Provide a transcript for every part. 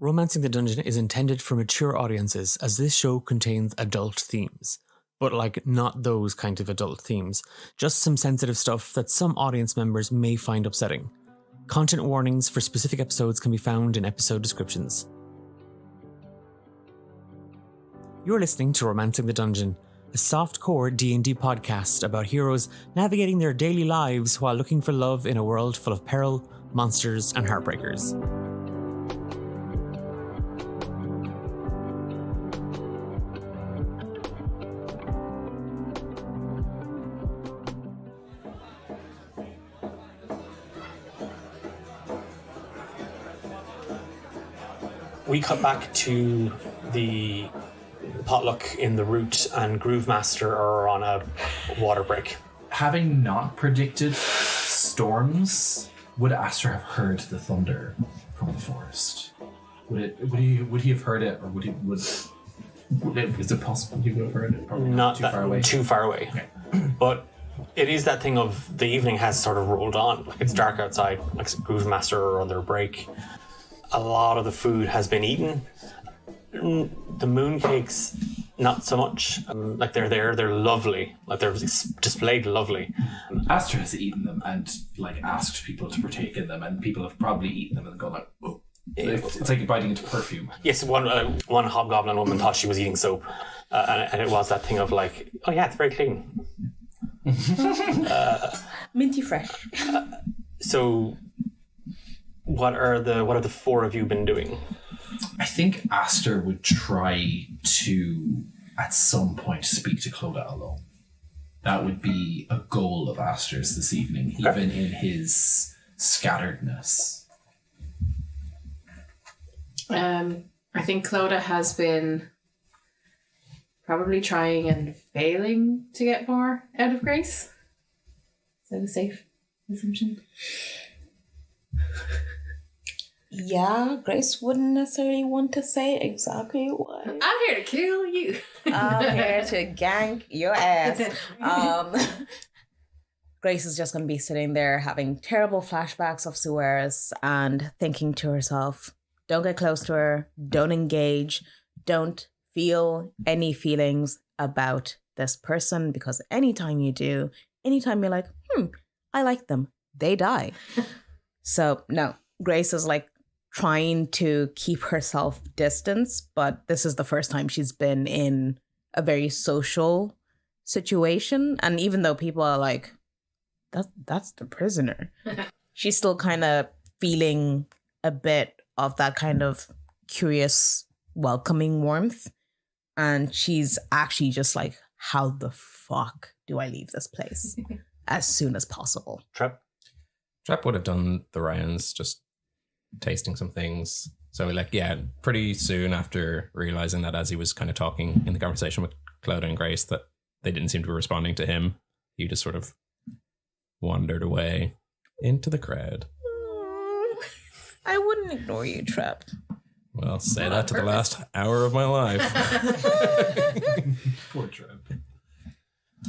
Romancing the Dungeon is intended for mature audiences, as this show contains adult themes. But not those kind of adult themes, just some sensitive stuff that some audience members may find upsetting. Content warnings for specific episodes can be found in episode descriptions. You're listening to Romancing the Dungeon, a soft-core D&D podcast about heroes navigating their daily lives while looking for love in a world full of peril, monsters, and heartbreakers. We cut back to the potluck in the route, and Groove Master are on a water break. Having not predicted storms, would Aster have heard the thunder from the forest? Would he have heard it, or is it possible he would have heard it? Probably Not too that far away. Too far away. Okay. But it is that thing of the evening has sort of rolled on. It's dark outside. Groove Master are on their break. A lot of the food has been eaten. The mooncakes, not so much. They're there, they're lovely. They're displayed lovely. Aster has eaten them and asked people to partake in them, and people have probably eaten them and gone oh. It's like biting into perfume. Yes, one hobgoblin woman thought she was eating soap, and it was that thing of oh yeah, it's very clean. Minty fresh. So, what are the four of you been doing? I think Aster would try to, at some point, speak to Clodagh alone. That would be a goal of Aster's this evening, even in his scatteredness. I think Clodagh has been probably trying and failing to get more out of Grace. Is that a safe assumption? Yeah, Grace wouldn't necessarily want to say exactly what. I'm here to kill you. I'm here to gank your ass. Grace is just going to be sitting there having terrible flashbacks of Suarez and thinking to herself, don't get close to her, don't engage, don't feel any feelings about this person, because anytime you do, anytime you're like, I like them, they die. So no, Grace is trying to keep herself distance, but this is the first time she's been in a very social situation. And even though people are like, that's the prisoner, she's still kind of feeling a bit of that kind of curious, welcoming warmth. And she's actually just like, how the fuck do I leave this place as soon as possible? Trep would have done the rounds, just tasting some things. So pretty soon after realizing that, as he was kind of talking in the conversation with Clodagh and Grace, that they didn't seem to be responding to him, he just sort of wandered away into the crowd. I wouldn't ignore you, Trep. Well, say that to the last hour of my life. Poor Trep.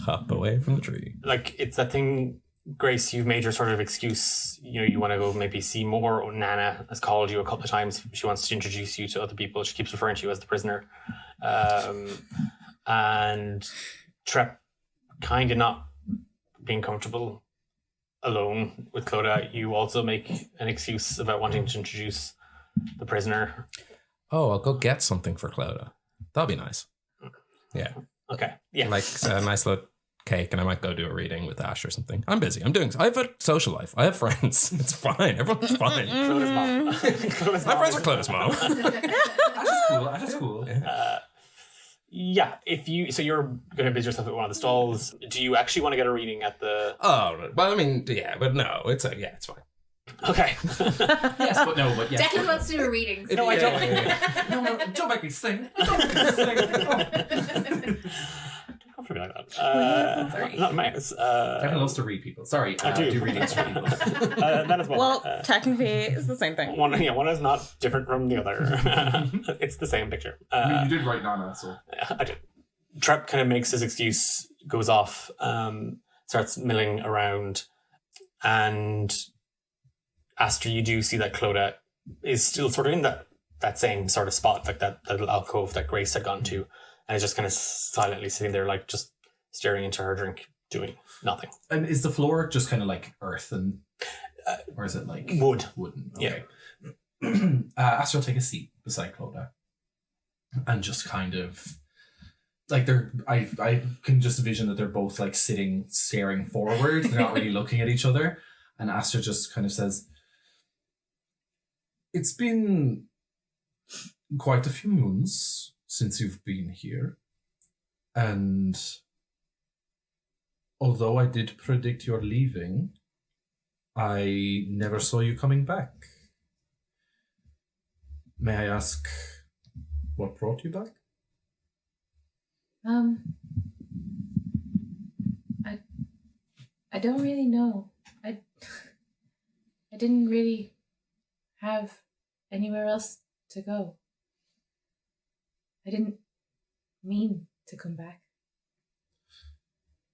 Hop away from the tree. It's that thing, Grace, you've made your sort of excuse. You want to go maybe see more. Nana has called you a couple of times. She wants to introduce you to other people. She keeps referring to you as the prisoner. And Trep kind of not being comfortable alone with Clodagh. You also make an excuse about wanting to introduce the prisoner. Oh, I'll go get something for Clodagh. That'll be nice. Yeah. Okay. Yeah. A nice little cake, and I might go do a reading with Ash or something. I'm busy. I have a social life. I have friends. It's fine. Everyone's fine. Clodah's mom. My friends are Clodah's mom. Ash is cool. Yeah. You're going to busy yourself at one of the stalls. Do you actually want to get a reading at the? Oh, well, I mean, yeah, but no, it's fine. Okay. Yes, but no, but yes. Declan wants to do a reading. No, I don't. No, don't make me sing. Don't make me sing. Don't forget like that. Sorry. Not Max. Declan loves to read people. Sorry, I do readings for people. That is one. Well, technically, it's the same thing. One is not different from the other. It's the same picture. You did write Nana, so. Yeah, I did. Trep kind of makes his excuse, goes off, starts milling around, and Aster, you do see that Clodagh is still sort of in that that same sort of spot, like that little alcove that Grace had gone to, and is just kind of silently sitting there, like just staring into her drink, doing nothing. And is the floor just kind of like earth and, or is it like Wood? Wooden. Okay. Yeah. Aster will take a seat beside Clodagh, and just kind of like I can just envision that they're both like sitting, staring forward. They're not really looking at each other. And Aster just kind of says, "It's been quite a few moons since you've been here. And although I did predict your leaving, I never saw you coming back. May I ask what brought you back?" I don't really know. I didn't really have anywhere else to go. I didn't mean to come back.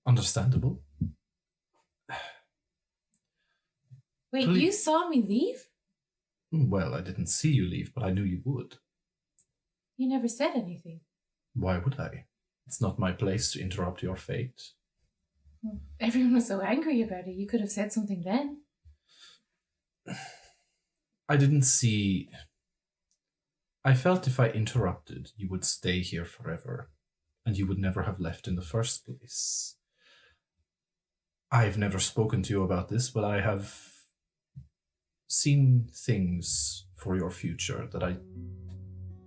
Understandable. Wait, Please. you saw me leave? Well, I didn't see you leave, but I knew you would. You never said anything. Why would I? It's not my place to interrupt your fate. Everyone was so angry about it. You could have said something then. I didn't see... I felt if I interrupted, you would stay here forever, and you would never have left in the first place. I've never spoken to you about this, but I have seen things for your future that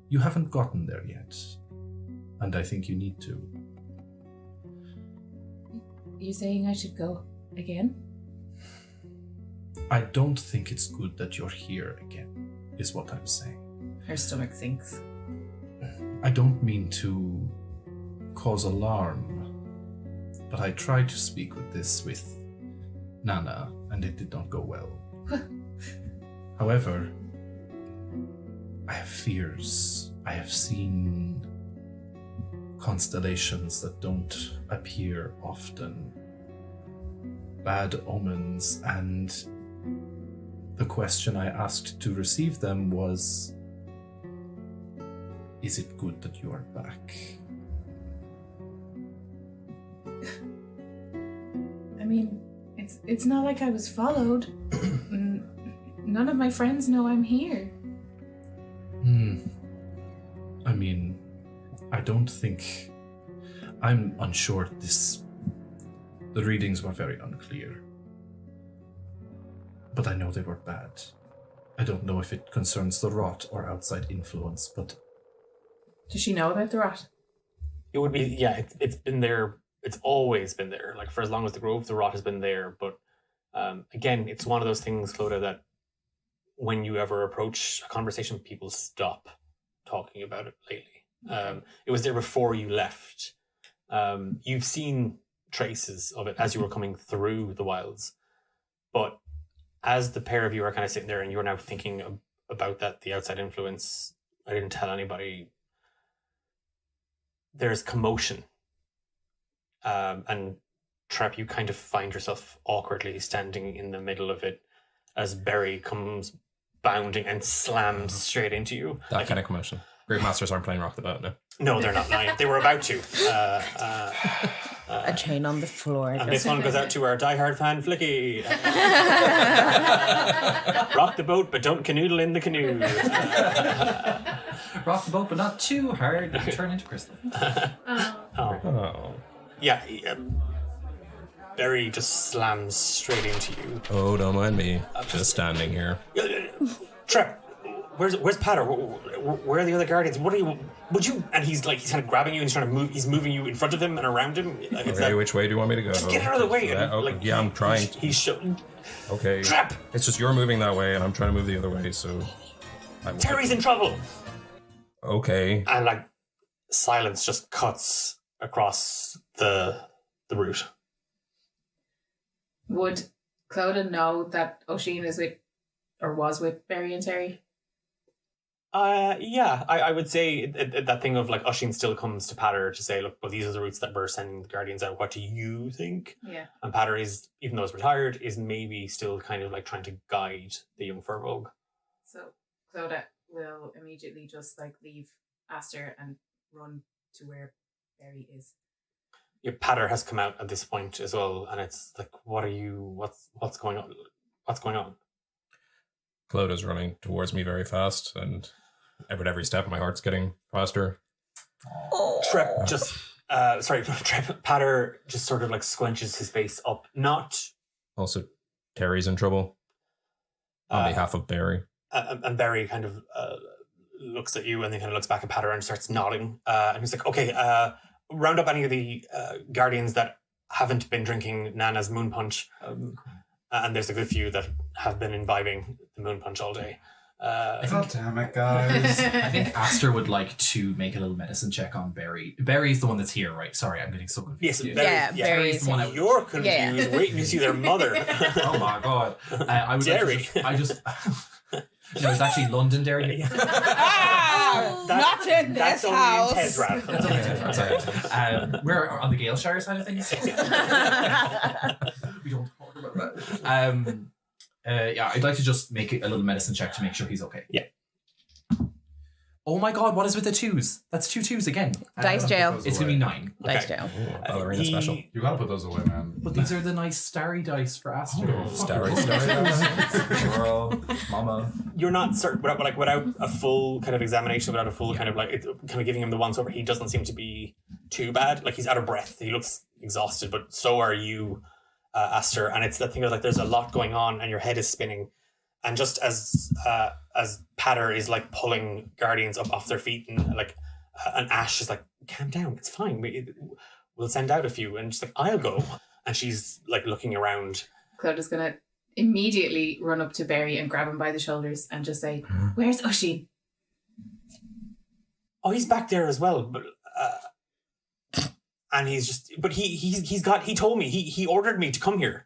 you haven't gotten there yet, and I think you need to. You're saying I should go again? I don't think it's good that you're here again, is what I'm saying. Her stomach sinks. I don't mean to cause alarm, but I tried to speak with Nana, and it did not go well. However, I have fears. I have seen constellations that don't appear often. Bad omens, and the question I asked to receive them was, is it good that you are back? I mean, it's not like I was followed. None of my friends know I'm here. I mean, I don't think... I'm unsure the readings were very unclear. But I know they were bad. I don't know if it concerns the rot or outside influence, but... Does she know about the rot? It would be, yeah, it's been there. It's always been there. Like, for as long as the Grove, the rot has been there. But again, it's one of those things, Clodagh, that when you ever approach a conversation, people stop talking about it lately. It was there before you left. You've seen traces of it as you were coming through the wilds. But as the pair of you are kind of sitting there and you're now thinking about that, the outside influence, I didn't tell anybody, there's commotion. And Trep, you kind of find yourself awkwardly standing in the middle of it as Berry comes bounding and slams straight into you. That kind of commotion. Great Masters aren't playing Rock the Boat now. No, they're not. They were about to. A chain on the floor. And this one goes out to our diehard fan, Flicky. Rock the boat, but don't canoodle in the canoe. Rock the boat, but not too hard. You turn into crystal. Oh. Yeah, Berry just slams straight into you. Oh, don't mind me. Just standing here. Trep, where's Patter? Where are the other guardians? Would you? And he's kind of grabbing you and he's trying to move. He's moving you in front of him and around him. Like, Okay, which way do you want me to go? Just get out of the way. Yeah, okay, yeah, I'm trying. He's showing. Okay. Trep! It's just you're moving that way and I'm trying to move the other way, so... Terry's in trouble! Okay. And silence just cuts across the route. Would Clodagh know that Oisin is with, or was with Berry and Terry? Yeah, I would say that thing of Oisin still comes to Patter to say, look, well, these are the routes that we're sending the Guardians out. What do you think? Yeah. And Patter is, even though he's retired, is maybe still kind of trying to guide the young Furbolg. So Clodagh will immediately just like leave Aster and run to where Barry is. Your patter has come out at this point as well, and it's like, what's going on? What's going on? Clodagh running towards me very fast, and with every step, my heart's getting faster. Trep just, Trep, Patter just sort of like squinches his face up. Not. Also, Terry's in trouble on behalf of Barry. And Barry kind of looks at you and then kind of looks back at Patter and starts nodding. And he's like, okay, round up any of the guardians that haven't been drinking Nana's moon punch. And there's a good few that have been imbibing the moon punch all day. God damn it, guys. I think Aster would like to make a little medicine check on Barry. Barry's the one that's here, right? Sorry, I'm getting so confused. Yes, Barry's the one I would... You're confused. Waiting to see their mother. Oh my god. I would Derry. Like no, it's actually Londonderry. Not in this house. That's only in Ted's Sorry. We're on the Galeshire side of things. We don't talk about that. I'd like to just make a little medicine check to make sure he's okay. Yeah. Oh my god, what is with the 2s? That's 2 2s again. Dice jail. It's going to be 9. Dice jail. Ballerina special. You gotta put those away, man. But these are the nice starry dice for Aster. Starry. Girl, mama. You're not certain, without a full kind of examination, without a full kind of like, kind of giving him the once over, he doesn't seem to be too bad. Like, he's out of breath. He looks exhausted, but so are you, Aster. And it's that thing of like, there's a lot going on and your head is spinning. And just as Patter is like pulling guardians up off their feet, and like and Ash is like, calm down, it's fine. We'll send out a few. And she's like, I'll go. And she's like looking around. Clodagh's gonna immediately run up to Barry and grab him by the shoulders and just say, "Where's Oisin?" Oh, he's back there as well, but and he's just, but he told me he ordered me to come here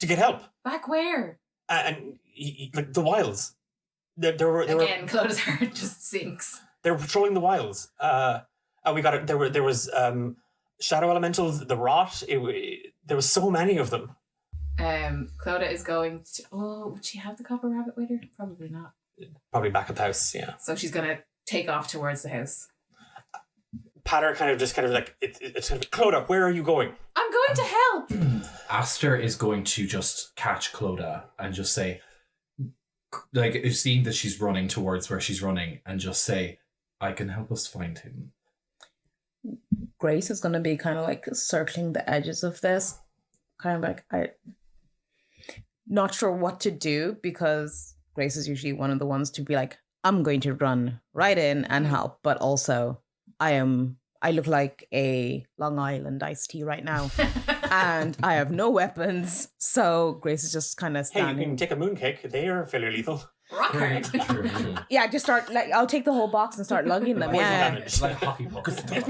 to get help. Back where? And he, like the wilds. Again, Clodagh's heart just sinks. They were patrolling the wilds. We got it. There was shadow elementals, the rot. There was so many of them. Clodagh is going to. Oh, would she have the copper rabbit with her? Probably not. Probably back at the house. Yeah. So she's gonna take off towards the house. Patter it's kind of like Clodagh, where are you going? I'm going to help. Aster is going to just catch Clodagh and just say, like, seeing that she's running towards where she's running, and just say, I can help us find him. Grace is going to be kind of like circling the edges of this. Kind of like, not sure what to do, because Grace is usually one of the ones to be like, I'm going to run right in and help, but also I look like a Long Island iced tea right now. And I have no weapons. So Grace is just kind of standing. Hey, you can take a mooncake. They are fairly lethal. Rock Yeah, just start, like, I'll take the whole box and start lugging them. Yeah. It's like hockey pucks. I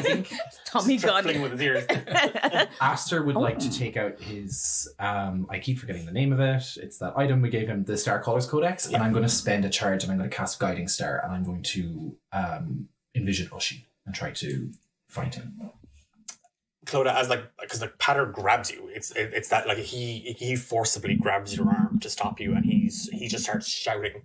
think Tommy gun. Struggling with his ears. Aster would like to take out his, I keep forgetting the name of it. It's that item we gave him, the Star Callers Codex. Yeah. And I'm going to spend a charge and I'm going to cast Guiding Star, and I'm going to envision Oisin and try to find him. Clodagh, as because Patter grabs you, it's that like he forcibly grabs your arm to stop you, and he just starts shouting.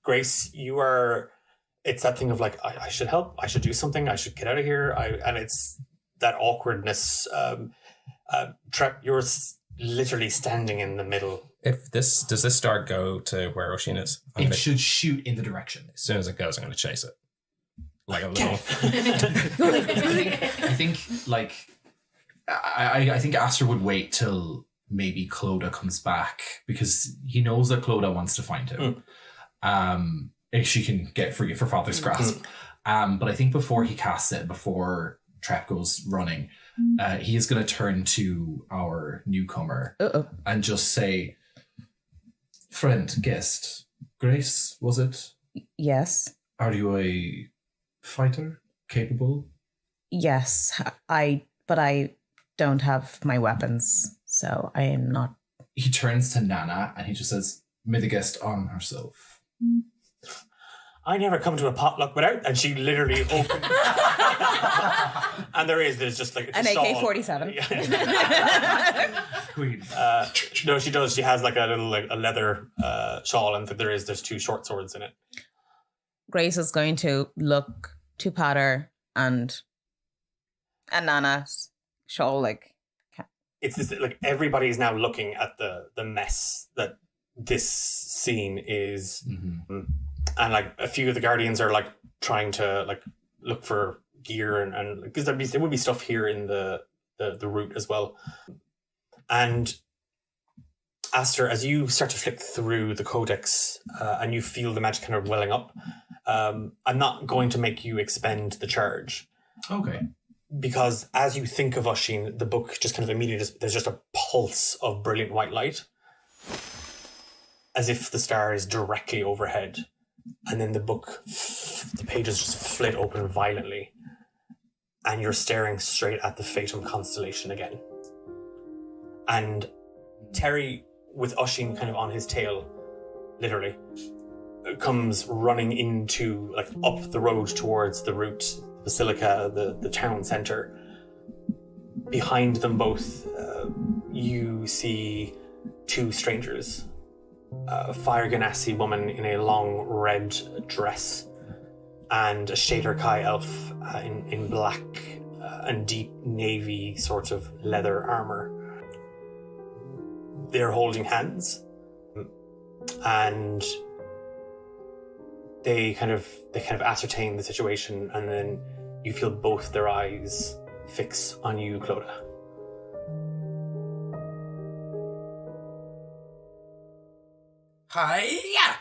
Grace, it's that thing of like, I should help, I should do something, I should get out of here. And it's that awkwardness. Trep, you're literally standing in the middle. Does this star go to where Oisin is? It should shoot in the direction. As soon as it goes, I'm going to chase it. Like a little. I think like. I think Aster would wait till maybe Clodagh comes back, because he knows that Clodagh wants to find him. If she can get free of her father's grasp. But I think before he casts it, before Trep goes running, he is going to turn to our newcomer and just say, friend, guest, Grace, was it? Yes. Are you a fighter? Capable? Yes. But I don't have my weapons, so I am not. He turns to Nana and he just says, may the guest arm herself. I never come to a potluck without, and she literally opened. And there's just like An AK-47. Queen. No, she does. She has like a little a leather shawl, and there's 2 short swords in it. Grace is going to look to Potter and Nana's shawl like. It's this, like everybody is now looking at the mess that this scene is, and like a few of the guardians are like trying to like look for gear and because there would be stuff here in the route as well. And Aster, as you start to flick through the codex and you feel the magic kind of welling up, I'm not going to make you expend the charge. Okay. Because as you think of Oisin, the book just kind of immediately, there's just a pulse of brilliant white light. As if the star is directly overhead. And then the pages just flit open violently. And you're staring straight at the Fatum constellation again. And Terry, with Oisin kind of on his tail, literally, comes running into, like, up the road towards the route, Basilica, the town centre. Behind them both, you see 2 strangers. A Fire Ganassi woman in a long red dress and a Shader Kai elf in black and deep navy sort of leather armour. They're holding hands and they kind of ascertain the situation, and then you feel both their eyes fix on you, Clodagh. Hiya!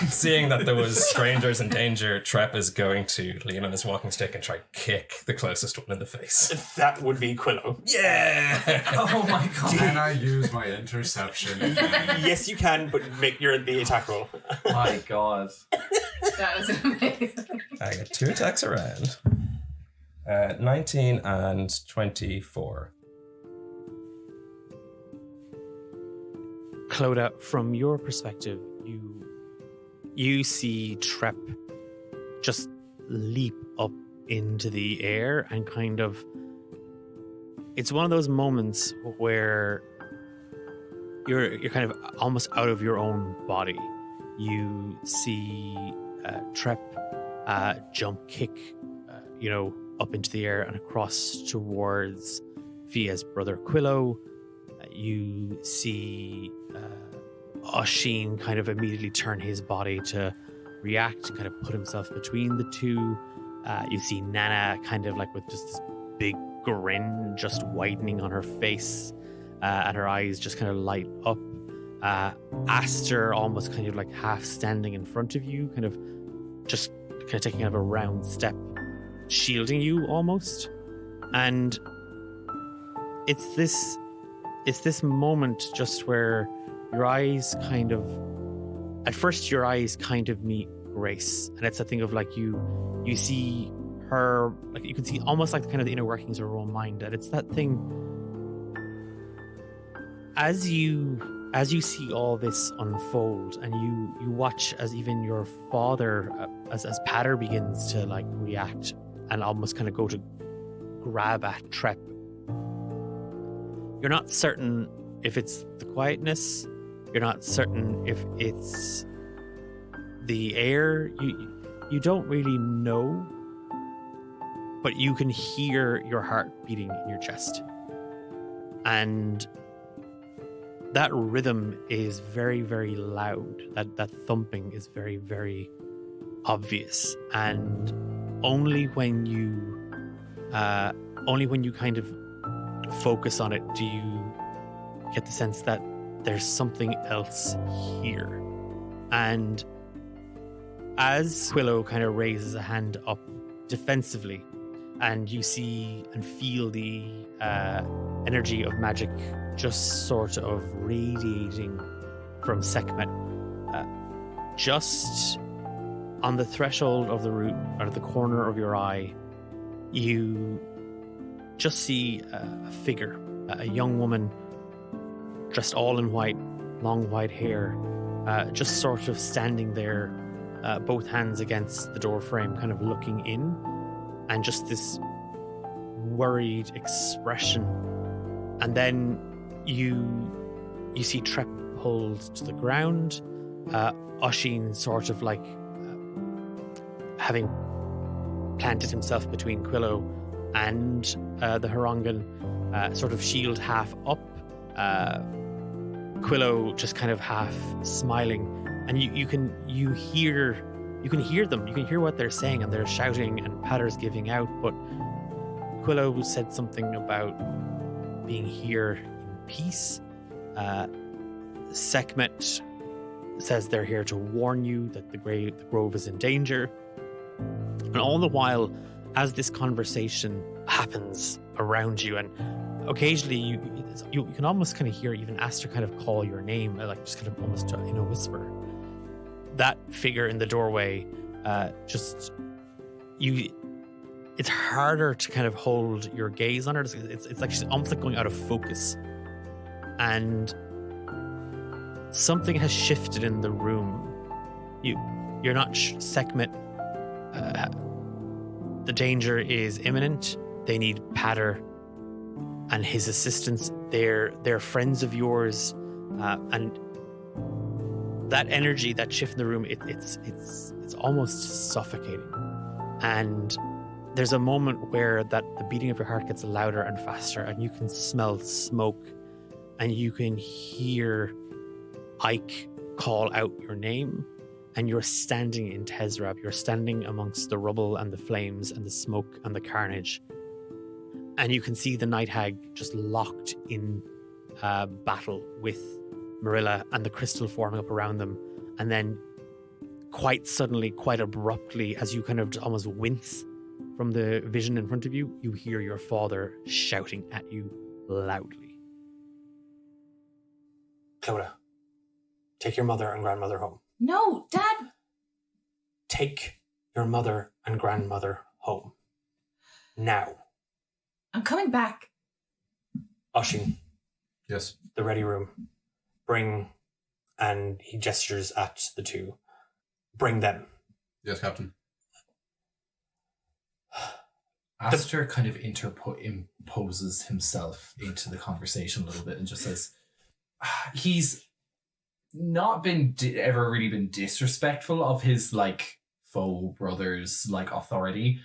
Seeing that there was strangers in danger, Trep is going to lean on his walking stick and try kick the closest one in the face. That would be Quillo. Yeah! Oh my god. Can I use my interception? Yes, you can, but make the attack roll. My god. That was amazing. I get 2 attacks around. 19 and 24. Clodagh, from your perspective, you see Trep just leap up into the air and kind of... It's one of those moments where you're kind of almost out of your own body. You see Trep jump kick, up into the air and across towards Fia's brother Quillo. You see Oisin kind of immediately turn his body to react and kind of put himself between the 2. You see Nana kind of like with just this big grin just widening on her face and her eyes just kind of light up. Aster almost kind of like half standing in front of you, kind of taking kind of a round step, shielding you almost. And it's this moment just where your eyes kind of meet Grace, and it's a thing of like you see her, like you can see almost like kind of the inner workings of her own mind, and it's that thing as you see all this unfold, and you watch as even your father, as Patter begins to like react and almost kind of go to grab at Trep. You're not certain if it's the quietness. You're not certain if it's the air. You don't really know, but you can hear your heart beating in your chest. And that rhythm is very, very loud. That thumping is very, very obvious. And only when you kind of focus on it do you get the sense that there's something else here. And as Quillo kind of raises a hand up defensively, and you see and feel the energy of magic just sort of radiating from Sekhmet, just on the threshold of the root, out of the corner of your eye, you just see a figure, a young woman dressed all in white, long white hair, just sort of standing there, both hands against the door frame, kind of looking in, and just this worried expression. And then you see Trep pulled to the ground, Oisin sort of like having planted himself between Quillo and the Harangan, sort of shield half up, Quillo just kind of half smiling, and you can hear them. You can hear what they're saying, and they're shouting, and Patter's giving out. But Quillo said something about being here in peace. Sekhmet says they're here to warn you that the grove is in danger. And all the while, as this conversation happens around you, and occasionally you can almost kind of hear even Aster kind of call your name, like just kind of almost in a whisper. That figure in the doorway, it's harder to kind of hold your gaze on her. It's like she's almost like going out of focus, and something has shifted in the room. You're not Sekhmet. The danger is imminent. They need Patter and his assistants. They're friends of yours, and that energy, that shift in the room, it's almost suffocating. And there's a moment where the beating of your heart gets louder and faster, and you can smell smoke, and you can hear Ike call out your name, and you're standing in Tezrab. You're standing amongst the rubble and the flames and the smoke and the carnage, and you can see the Night Hag just locked in battle with Marilla and the crystal forming up around them. And then quite suddenly, quite abruptly, as you kind of almost wince from the vision in front of you, you hear your father shouting at you loudly. Clodagh, take your mother and grandmother home. No, Dad! Take your mother and grandmother home. Now. I'm coming back. Oisin. Yes. The ready room. Bring, and he gestures at the two. Bring them. Yes, Captain. Aster kind of imposes himself into the conversation a little bit and just says, he's not been ever really been disrespectful of his like foe brother's like authority,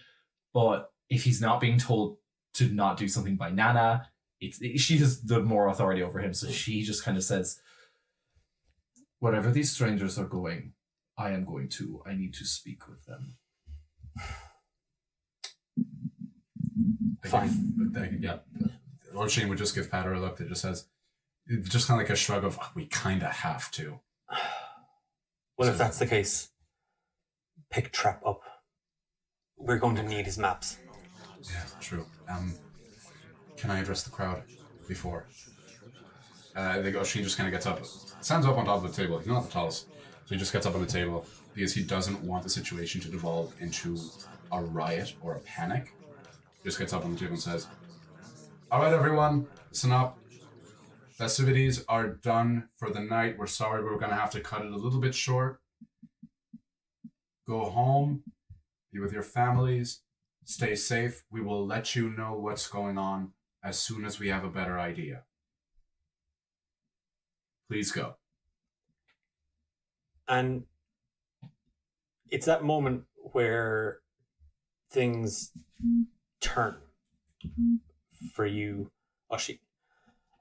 but if he's not being told to not do something by Nana, she has the more authority over him, so she just kind of says, wherever these strangers are going, I need to speak with them. Fine. Yeah. Oisin would just give Patter a look that just says, just kind of like a shrug of, we kind of have to. Well, if that's the case, pick Trep up. We're going to need his maps. Yeah, true. Can I address the crowd before? Oisin just kind of gets up, stands up on top of the table. He's not the tallest, so he just gets up on the table because he doesn't want the situation to devolve into a riot or a panic. He just gets up on the table and says, all right, everyone, listen up. Festivities are done for the night. We're sorry we're going to have to cut it a little bit short. Go home, be with your families, stay safe. We will let you know what's going on as soon as we have a better idea. Please go. And it's that moment where things turn for you, Oisin.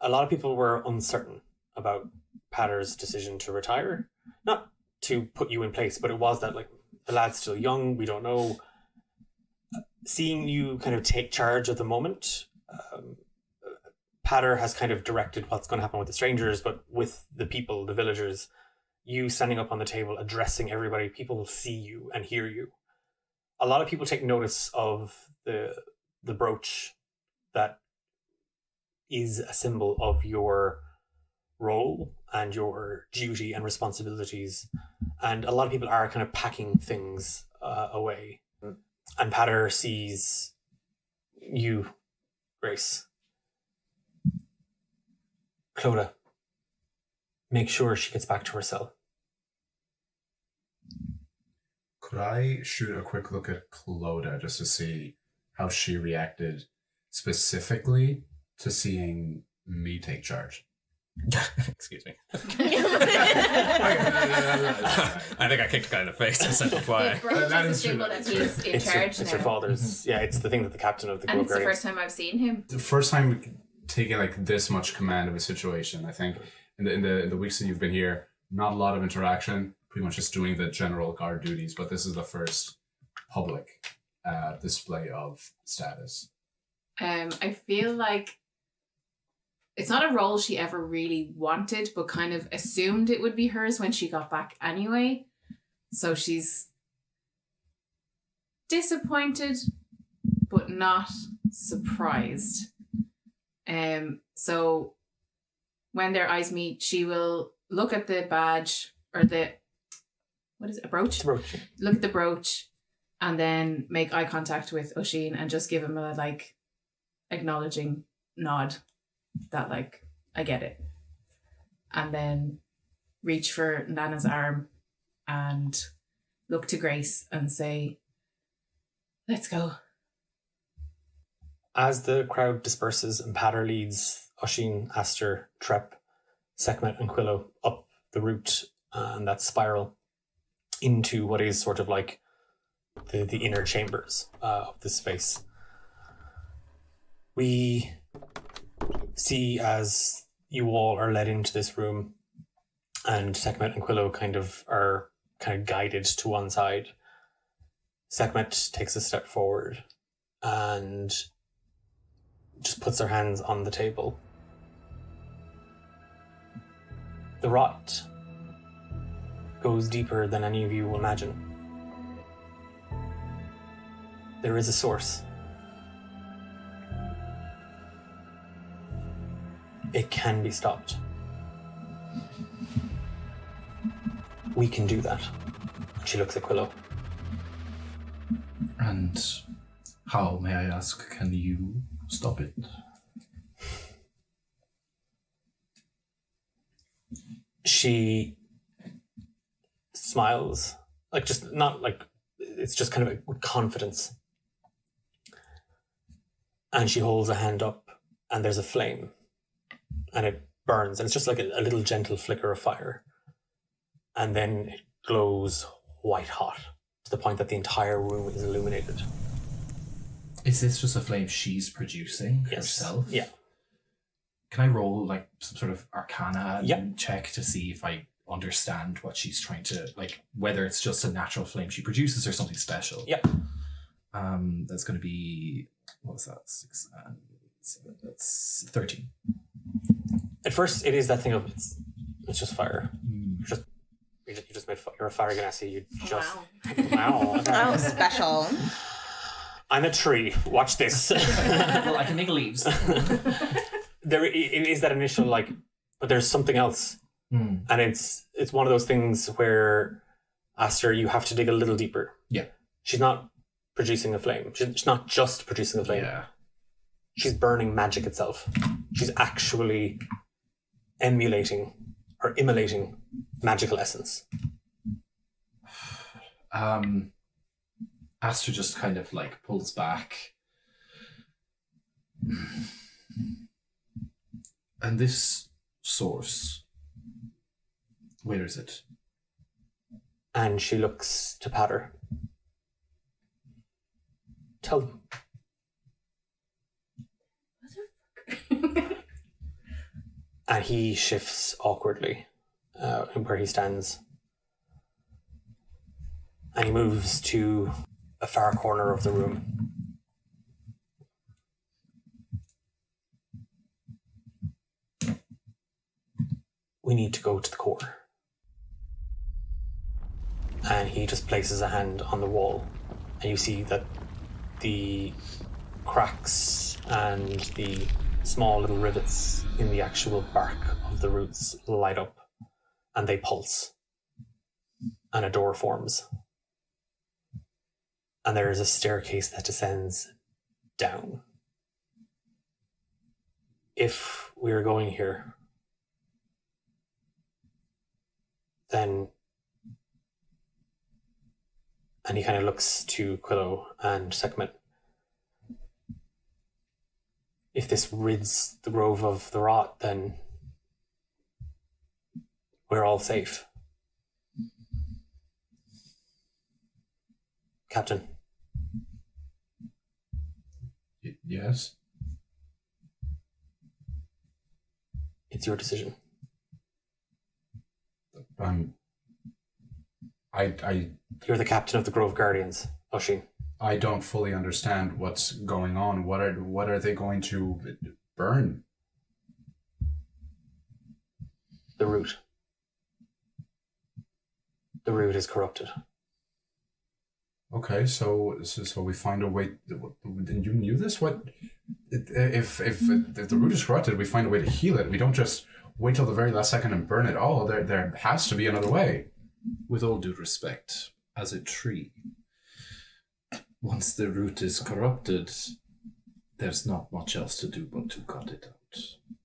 A lot of people were uncertain about Patter's decision to retire. Not to put you in place, but it was that, like, the lad's still young, we don't know. Seeing you kind of take charge of the moment, Patter has kind of directed what's going to happen with the strangers, but with the people, the villagers, you standing up on the table, addressing everybody, people will see you and hear you. A lot of people take notice of the brooch that is a symbol of your role and your duty and responsibilities. And a lot of people are kind of packing things away. And Patter sees you, Grace. Clodagh, make sure she gets back to her cell. Could I shoot a quick look at Clodagh just to see how she reacted specifically to seeing me take charge? Excuse me. I think I kicked a guy in the face and said why. That is true. That he's in charge It's your now. father's. Yeah, it's the thing that the captain of the And Guild it's the Guardians. first time I've seen him. The first time taking like this much command of a situation, I think in the weeks that you've been here, not a lot of interaction, pretty much just doing the general guard duties, but this is the first public display of status. I feel like it's not a role she ever really wanted, but kind of assumed it would be hers when she got back anyway. So she's disappointed, but not surprised. So when their eyes meet, she will look at the badge or the, what is it, a brooch? It's a brooch. Look at the brooch and then make eye contact with Oisin and just give him a like acknowledging nod that like I get it, and then reach for Nana's arm and look to Grace and say, let's go. As the crowd disperses and Patter leads Oisin, Aster, Trep, Sekhmet and Quillo up the route and that spiral into what is sort of like the inner chambers of this space. We see as you all are led into this room and Sekhmet and Quillo are guided to one side. Sekhmet takes a step forward and just puts her hands on the table. The rot goes deeper than any of you will imagine. There is a source. It can be stopped. We can do that. She looks at Quillo. And how, may I ask, can you stop it? She smiles, like just not like, it's just kind of with confidence. And she holds a hand up and there's a flame and it burns and it's just like a little gentle flicker of fire. And then it glows white hot to the point that the entire room is illuminated. Is this just a flame she's producing herself? Yeah. Can I roll like some sort of arcana Yeah. check to see if I understand what she's trying to, like, whether it's just a natural flame she produces or something special? Yeah. That's going to be, what was that? 6 and 7. That's 13. At first, it is that thing of it's just fire. You just made you're a fire ganassi. You just wow. Oh, special. I'm a tree. Watch this. Well, I can make leaves. It is that initial but there's something else, and it's one of those things where Aster, you have to dig a little deeper. Yeah. She's not producing a flame. She's not just producing a flame. Yeah. She's burning magic itself. She's actually emulating or immolating magical essence. Aster just kind of like pulls back. And this source, where is it? And she looks to Patter. Tell them. And he shifts awkwardly where he stands. And he moves to a far corner of the room. We need to go to the core. And he just places a hand on the wall. And you see that the cracks and the small little rivets in the actual bark of the roots light up. And they pulse. And a door forms. And there is a staircase that descends down. If we are going here, then And he kind of looks to Quillo and Sekhmet. If this rids the grove of the rot, then we're all safe. Captain. Yes? It's your decision. You're the captain of the Grove Guardians, Oisin. I don't fully understand what's going on. What are they going to burn? The root. The root is corrupted. Okay, so we find a way. And you knew this? What if the root is corrupted? We find a way to heal it. We don't just wait till the very last second and burn it all. There has to be another way. With all due respect, as a tree, once the root is corrupted, there's not much else to do but to cut it out.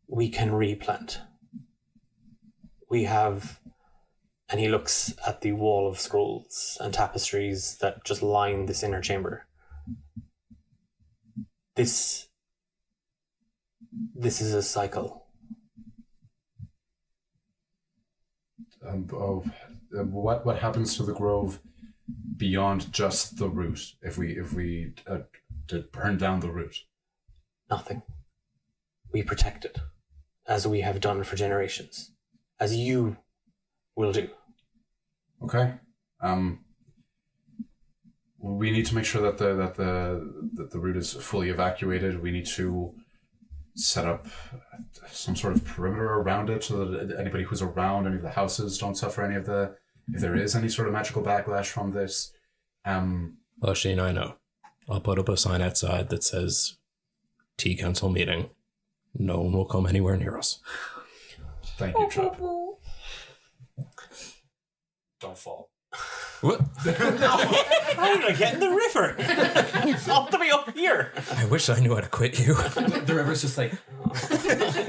We can replant. We have... And he looks at the wall of scrolls and tapestries that just line this inner chamber. This is a cycle. What happens to the grove beyond just the root? If we burn down the root, Nothing. We protect it, as we have done for generations, as you will do. Okay. We need to make sure that the route is fully evacuated. We need to set up some sort of perimeter around it so that anybody who's around any of the houses don't suffer any of the... If there is any sort of magical backlash from this. Oisin, I know. I'll put up a sign outside that says, Tea Council meeting. No one will come anywhere near us. Thank you, Trep. Don't fall. What? How did I get in the river? It's all the way up here. I wish I knew how to quit you. The river's just like,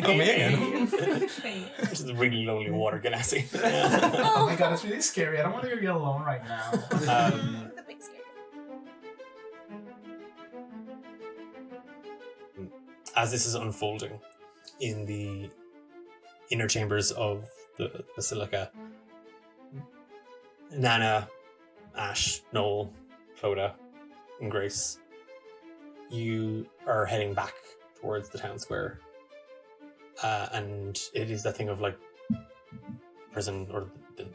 Oh, man. This is really lonely water ganassi. Oh my god, it's really scary. I don't want to get alone right now. The big scary. As this is unfolding in the inner chambers of the Basilica, Nana, Ash, Noel, Clodagh, and Grace, you are heading back towards the town square. And it is that thing of like prison or the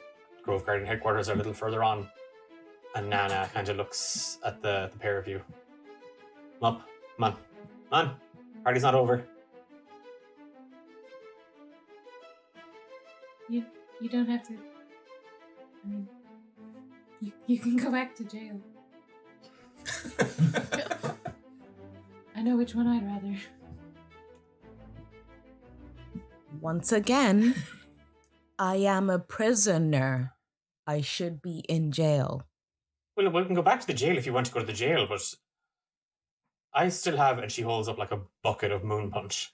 Grove Guardian headquarters are a little further on. And Nana kind of looks at the pair of you. Come up, come on, party's not over. You don't have to. I mean, you can go back to jail. I know which one I'd rather. Once again, I am a prisoner. I should be in jail. Well, we can go back to the jail if you want to go to the jail, but I still have, and she holds up like a bucket of moon punch.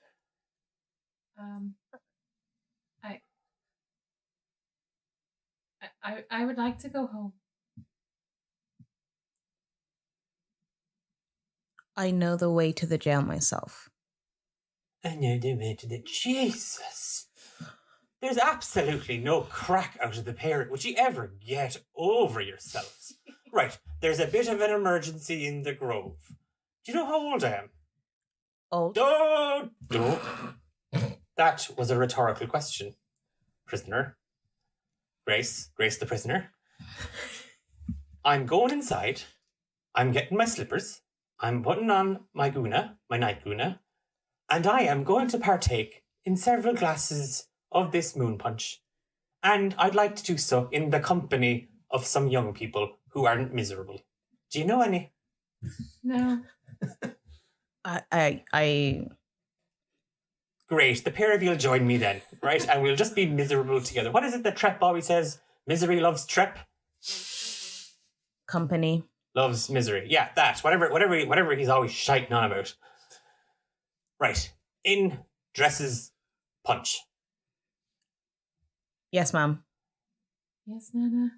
I would like to go home. I know the way to the jail myself. I know the way to the... Jesus! There's absolutely no crack out of the pair. Would you ever get over yourselves? Right, there's a bit of an emergency in the grove. Do you know how old I am? Old? Don't! That was a rhetorical question. Prisoner. Grace the prisoner. I'm going inside. I'm getting my slippers. I'm putting on my guna, my night guna, and I am going to partake in several glasses of this moon punch. And I'd like to do so in the company of some young people who aren't miserable. Do you know any? No. I Great, the pair of you will join me then, right? And we'll just be miserable together. What is it that Trep always says? Misery loves Trep? company. Loves misery. Yeah, that. Whatever he's always shiting on about. Right. In dresses punch. Yes, ma'am. Yes, Nana.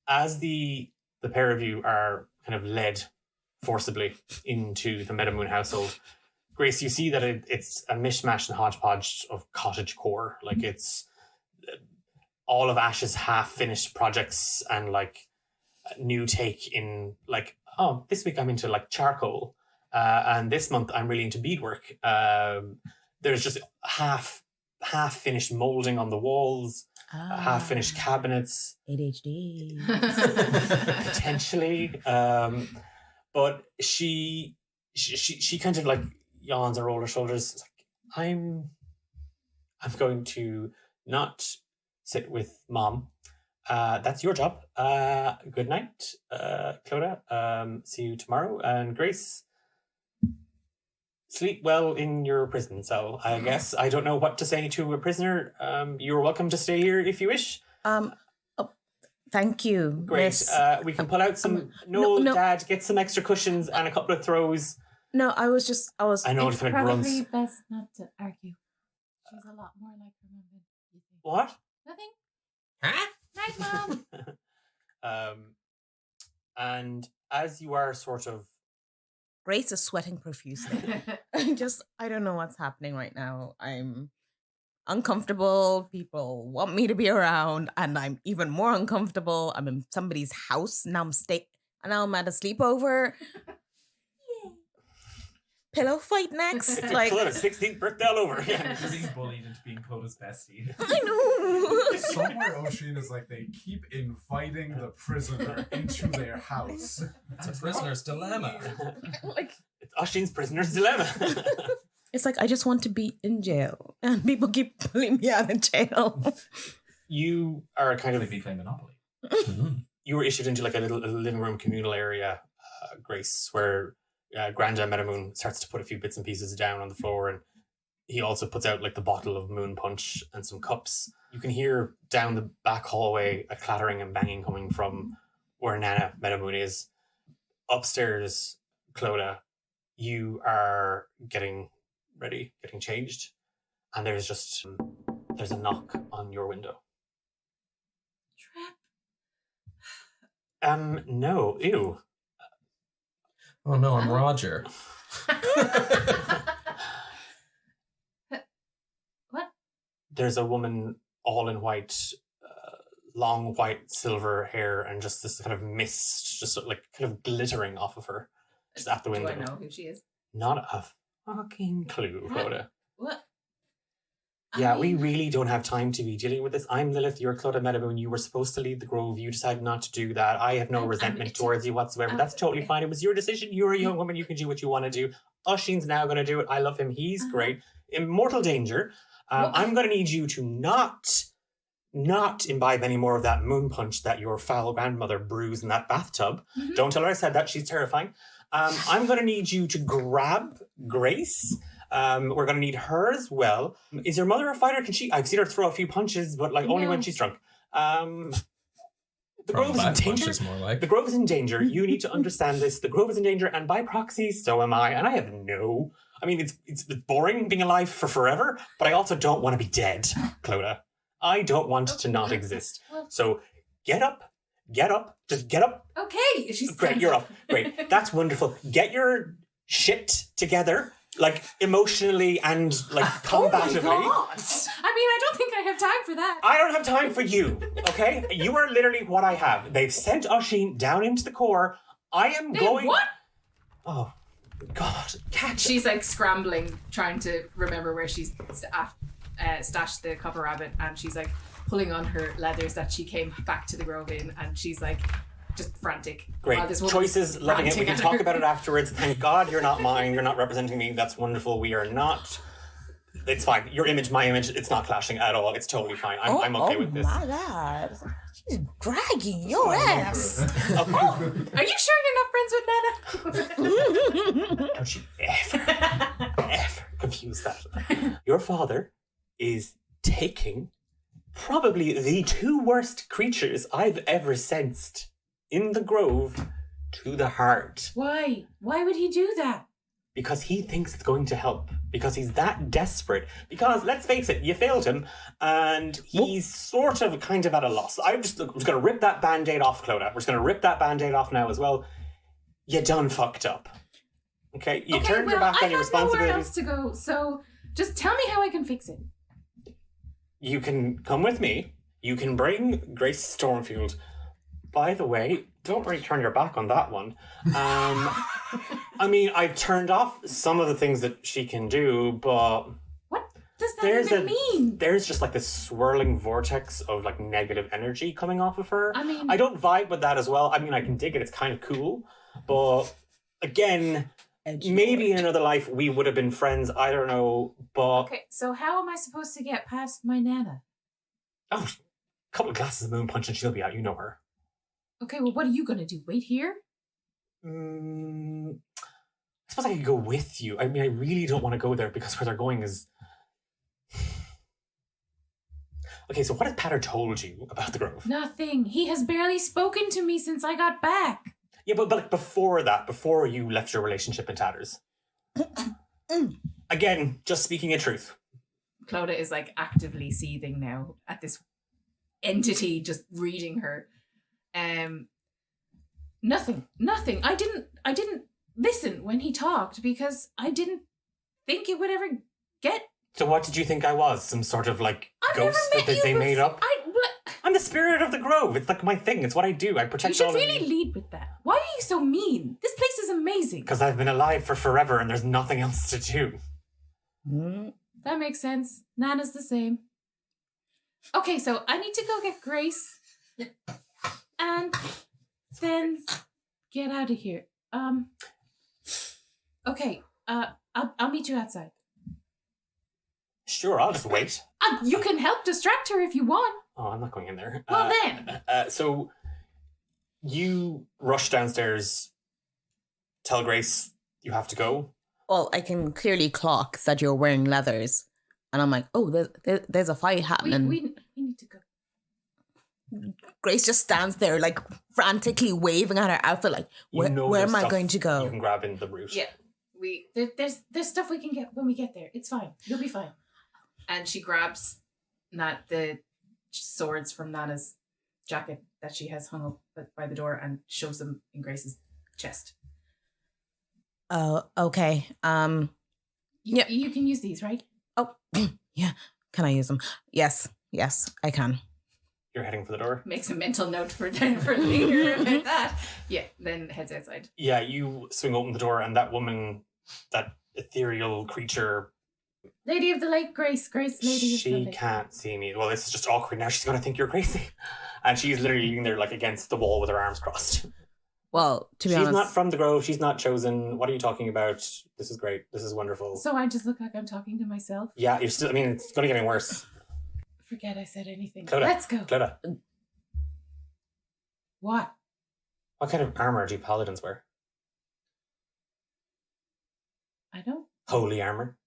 as the pair of you are kind of led forcibly into the Meadowmoon household, Grace, you see that it's a mishmash and hodgepodge of cottage core. Like, it's all of Ash's half-finished projects and, like, a new take in, like, oh, this week I'm into, like, charcoal. And this month I'm really into beadwork. There's just half-finished molding on the walls, half-finished cabinets. ADHD. Potentially. But she kind of, like, yawns and rolls her shoulders. It's like, I'm going to not sit with Mom. That's your job. Good night, Clodagh. See you tomorrow. And Grace, sleep well in your prison cell, I guess. I don't know what to say to a prisoner. You're welcome to stay here if you wish. Thank you. Great. Miss. We can pull out some... No. Dad, get some extra cushions and a couple of throws. No, I was. I know it's kind of grunts. best not to argue. She's a lot more like her mum than you think. What? Nothing. Huh? Night, Mom. And as you are sort of... Grace is sweating profusely. I don't know what's happening right now. I'm uncomfortable. People want me to be around, and I'm even more uncomfortable. I'm in somebody's house. Now I'm at a sleepover. Pillow fight next. It's Like, Clodag's 16th birthday all over. Because he's bullied into being Clodag's bestie. I know. Somewhere Oisin is like, they keep inviting the prisoner into their house. It's a prisoner's dilemma. Like, It's Oisin's prisoner's dilemma. it's like I just want to be in jail, and people keep pulling me out of jail. You are kind of... Maybe play Monopoly. You were issued into like a living room communal area, Grace, where Granda Meadowmoon starts to put a few bits and pieces down on the floor, and he also puts out like the bottle of moon punch and some cups. You can hear down the back hallway a clattering and banging coming from where Nana Meadowmoon is. Upstairs, Clodagh, you are getting ready, getting changed, and there's a knock on your window. Trep. No, ew. Oh no, I'm Roger. What? There's a woman all in white, long white silver hair, and just this kind of mist, just like kind of glittering off of her, just at the window. Do I know who she is? Not a fucking clue, Clodagh. What? Yeah, we really don't have time to be dealing with this. I'm Lilith, you're Clodagh Meadowmoon. You were supposed to lead the Grove. You decided not to do that. I have no resentment towards you whatsoever. That's totally fine. It was your decision. You're a young woman. You can do what you want to do. Oisin's now going to do it. I love him. He's great. In mortal danger. I'm going to need you to not imbibe any more of that moon punch that your foul grandmother brews in that bathtub. Mm-hmm. Don't tell her I said that. She's terrifying. I'm going to need you to grab Grace. We're going to need her as well. Is your mother a fighter? I've seen her throw a few punches, but like only when she's drunk. The Grove is in danger. More like. The Grove is in danger. You need to understand this. The Grove is in danger, and by proxy, so am I. And I have it's boring being alive for forever, but I also don't want to be dead, Clodagh. I don't want to not exist. So get up. Just get up. Okay. She's Great, you're up. Great. That's wonderful. Get your shit together. Like, emotionally and, like, combatively. Oh my God. I don't think I have time for that. I don't have time for you, okay? You are literally what I have. They've sent Oisin down into the core. I am going... What? Oh, God. Catch. She's, like, scrambling, trying to remember where she's stashed the copper rabbit, and she's, like, pulling on her leathers that she came back to the Grove in, and she's, like... just frantic. Great. Choices, loving it. We can talk about it afterwards. Thank God you're not mine. You're not representing me. That's wonderful. We are not... It's fine. Your image, my image, it's not clashing at all. It's totally fine. I'm okay with this. Oh my God. She's dragging your ass. Are you sure you're not friends with Nana? Don't you ever confuse that. Your father is taking probably the two worst creatures I've ever sensed in the Grove to the heart. Why? Why would he do that? because he thinks it's going to help. Because he's that desperate. Because, let's face it, you failed him, and he's sort of kind of at a loss. I'm just going to rip that Band-Aid off, Clodagh. We're just going to rip that Band-Aid off now as well. You done fucked up. Okay? You turned your back on your responsibilities. I have nowhere else to go, so just tell me how I can fix it. You can come with me. You can bring Grace Stormfield. By the way, don't really turn your back on that one. I mean, I've turned off some of the things that she can do, but... What does that even mean? There's just like this swirling vortex of like negative energy coming off of her. I mean... I don't vibe with that as well. I mean, I can dig it. It's kind of cool. But again, maybe in another life we would have been friends. I don't know, but... Okay, so how am I supposed to get past my Nana? Oh, a couple of glasses of moon punch and she'll be out. You know her. Okay, well, what are you going to do? Wait here? I suppose I could go with you. I mean, I really don't want to go there because where they're going is... Okay, so what has Patter told you about the Grove? Nothing. He has barely spoken to me since I got back. Yeah, but like before that, before you left your relationship in tatters. Again, just speaking in truth. Clodagh is like actively seething now at this entity just reading her. Nothing. I didn't listen when he talked because I didn't think it would ever get. So what did you think I was? Some sort of like I've ghost never met that they you made up? What? I'm the spirit of the Grove. It's like my thing. It's what I do. I protect You all should of really lead with that. Why are you so mean? This place is amazing. Because I've been alive for forever and there's nothing else to do. That makes sense. Nana's the same. Okay, so I need to go get Grace. And then get out of here. Okay, I'll meet you outside. Sure, I'll just wait. You can help distract her if you want. Oh, I'm not going in there. Well then. So you rush downstairs, tell Grace you have to go. Well, I can clearly clock that you're wearing leathers. And I'm like, oh, there's a fight happening. We need to go. Grace just stands there, like, frantically waving at her outfit, like, where am I going to go? You can grab in the route. Yeah. There's stuff we can get when we get there. It's fine. You'll be fine. And she grabs the swords from Nana's jacket that she has hung up by the door and shoves them in Grace's chest. Oh, okay. Yeah. You can use these, right? Oh, yeah. Can I use them? Yes, I can. You're heading for the door? Makes a mental note for later about that. Yeah, then heads outside. Yeah, you swing open the door and that woman, that ethereal creature... Lady of the Lake, Grace, Lady of the Lake. She can't see me. Well, this is just awkward now. She's going to think you're crazy. And she's literally leaning there like against the wall with her arms crossed. Well, to be honest... She's not from the Grove. She's not chosen. What are you talking about? This is great. This is wonderful. So I just look like I'm talking to myself? Yeah, you're still... I mean, it's going to get any worse. Forget I said anything. Clodagh, Let's go. Clodagh. What? What kind of armor do paladins wear? I don't. Holy armor.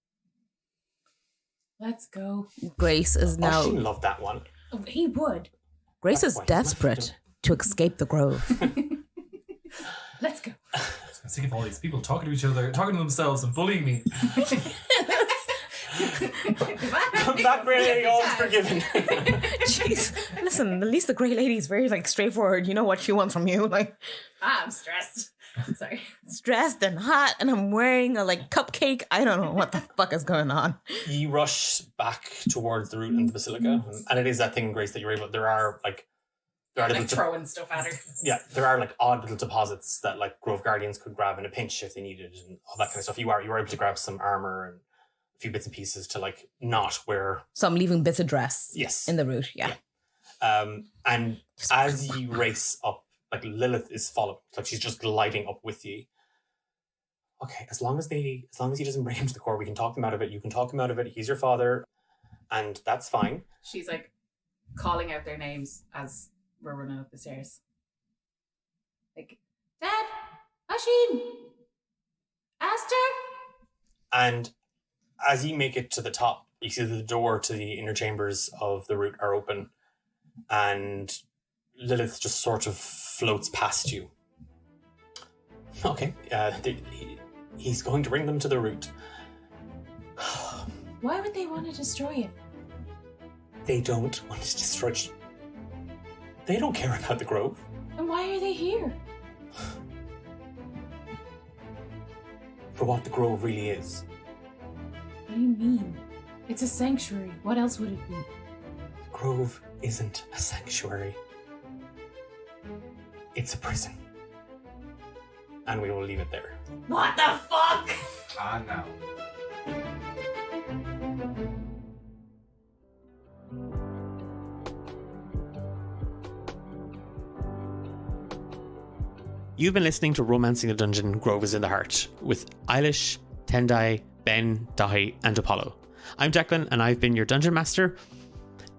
Let's go. Grace is now... Oh, she loved that one. Oh, he would. Grace is desperate to escape the Grove. Let's go. I'm sick of all these people talking to each other, talking to themselves and bullying me. Come back, Grey Lady, all is forgiven. Jeez, listen, at least the Grey Lady is very, like, straightforward. You know what she wants from you. Like, I'm stressed. Sorry. Stressed and hot, and I'm wearing a, like, cupcake. I don't know what the fuck is going on. You rush back towards the route in the Basilica, and it is that thing, Grace, that you're able... There are like throwing stuff at her. Yeah, there are like odd little deposits that like Grove Guardians could grab in a pinch if they needed, and all that kind of stuff. You were able to grab some armor and a few bits and pieces to like not wear. So I'm leaving bits of dress. Yes. In the route, yeah. And as you race up, like Lilith is following, like she's just gliding up with you. Okay, as long as he doesn't bring him to the core, we can talk him out of it. You can talk him out of it. He's your father, and that's fine. She's like calling out their names as we're running up the stairs. Like, Dad, Oisin, Aster. And as you make it to the top, you see the door to the inner chambers of the route are open, and Lilith just sort of floats past you. Okay, He's going to bring them to the root. Why would they want to destroy it? They don't want to destroy it. They don't care about the grove. And why are they here? For what the grove really is. What do you mean? It's a sanctuary. What else would it be? The grove isn't a sanctuary. It's a prison. And we will leave it there. What the fuck? Ah, now. You've been listening to Romancing the Dungeon, Grove is in the Heart, with Eilish, Tendai, Ben, Daithí, and Apollo. I'm Declan, and I've been your Dungeon Master.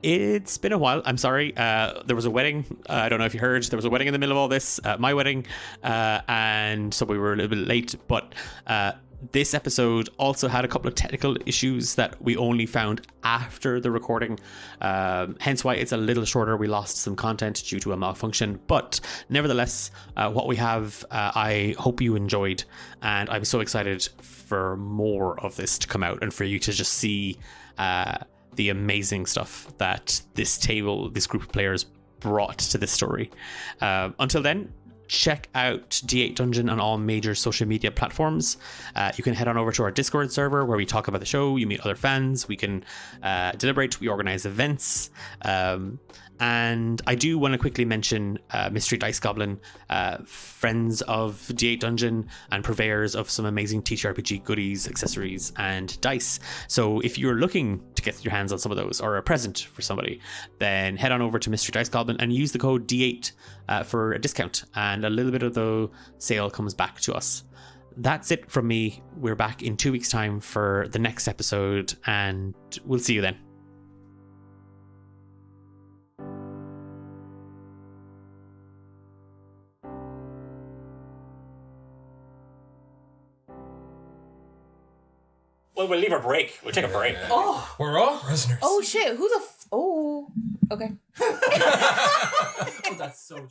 It's been a while, I'm sorry. There was a wedding. I don't know if you heard. There was a wedding in the middle of all this, my wedding, and so we were a little bit late, but this episode also had a couple of technical issues that we only found after the recording, hence why it's a little shorter. We lost some content due to a malfunction, but nevertheless, what we have, I hope you enjoyed, and I'm so excited for more of this to come out and for you to just see the amazing stuff that this group of players brought to this story. Until then, check out D8 Dungeon on all major social media platforms. You can head on over to our Discord server where we talk about the show, you meet other fans, we can deliberate, we organize events. And I do want to quickly mention Mystery Dice Goblin, friends of D8 Dungeon and purveyors of some amazing TTRPG goodies, accessories, and dice. So if you're looking to get your hands on some of those or a present for somebody, then head on over to Mystery Dice Goblin and use the code D8 for a discount, and a little bit of the sale comes back to us. That's it from me. We're back in 2 weeks' time for the next episode, and we'll see you then. Well, we'll leave our break. We'll take a break. Oh, We're all prisoners. oh shit! Who the? Oh, okay. Oh, that's so true.